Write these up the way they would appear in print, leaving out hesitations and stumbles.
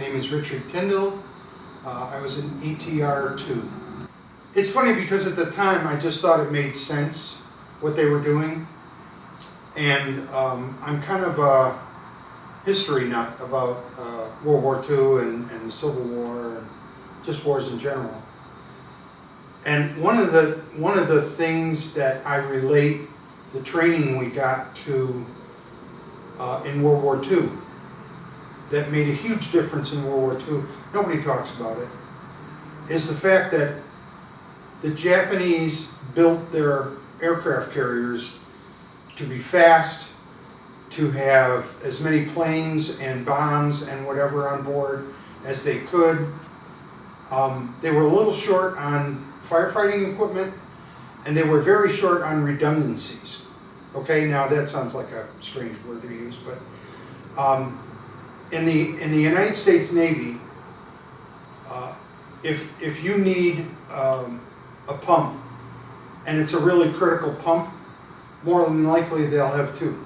name is Richard Tindall. I was in ETR 2. It's funny because at the time I just thought it made sense what they were doing, and I'm kind of a history nut about World War II and the Civil War and just wars in general. And one of the things that I relate the training we got to in World War II that made a huge difference in World War II, nobody talks about it, is the fact that the Japanese built their aircraft carriers to be fast, to have as many planes and bombs and whatever on board as they could. They were a little short on firefighting equipment, and they were very short on redundancies. Okay, now that sounds like a strange word to use, but in the United States Navy, if you need a pump and it's a really critical pump, more than likely they'll have two.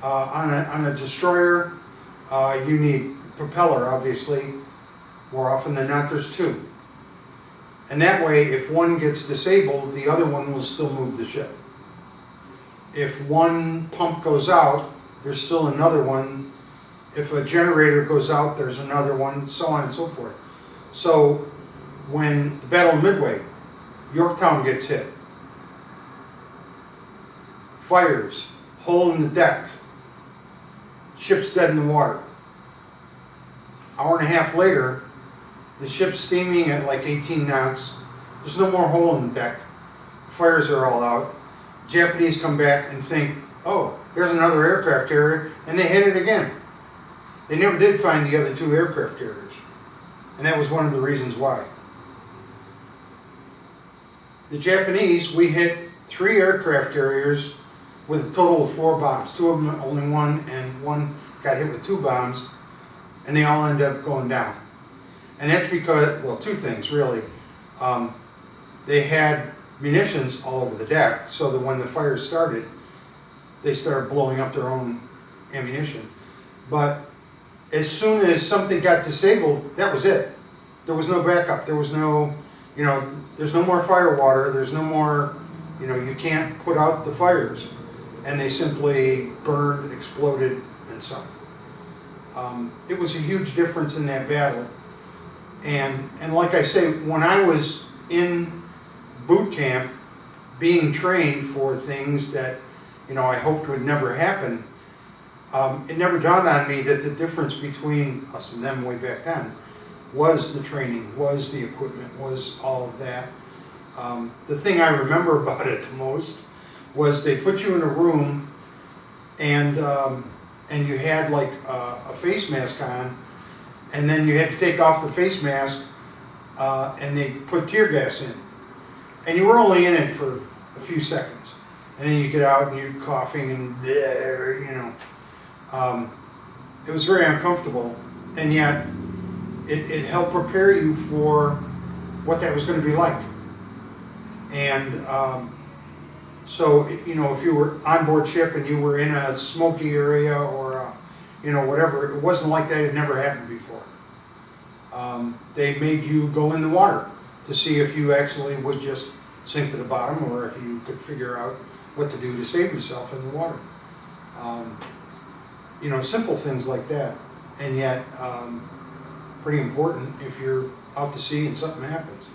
On a destroyer, you need propeller, obviously. More often than not, there's two. And that way, if one gets disabled, the other one will still move the ship. If one pump goes out, there's still another one. If a generator goes out, there's another one, so on and so forth. So when the Battle of Midway, Yorktown gets hit, fires, hole in the deck, ship's dead in the water. Hour and a half later, the ship's steaming at like 18 knots. There's no more hole in the deck. Fires are all out. Japanese come back and think, oh, there's another aircraft carrier, and they hit it again. They never did find the other two aircraft carriers. And that was one of the reasons why. The Japanese, we hit 3 aircraft carriers with a total of 4 bombs. 2 of them, only one, and one got hit with 2 bombs, and they all ended up going down. And that's because, well, 2 things really. They had munitions all over the deck, so that when the fire started, they started blowing up their own ammunition. But as soon as something got disabled, that was it. There was no backup. There was no, there's no more fire water. There's no more, you can't put out the fires. And they simply burned, exploded, and sunk. It was a huge difference in that battle. And like I say, when I was in boot camp being trained for things that I hoped would never happen, it never dawned on me that the difference between us and them way back then was the training, was the equipment, was all of that. The thing I remember about it the most was they put you in a room and you had like a face mask on, and then you had to take off the face mask and they put tear gas in. And you were only in it for a few seconds. And then you get out and you're coughing and it was very uncomfortable, and yet it helped prepare you for what that was going to be like. And so, if you were on board ship and you were in a smoky area or, whatever, it wasn't like that. It never happened before. They made you go in the water to see if you actually would just sink to the bottom, or if you could figure out what to do to save yourself in the water. Simple things like that, and yet pretty important if you're out to sea and something happens.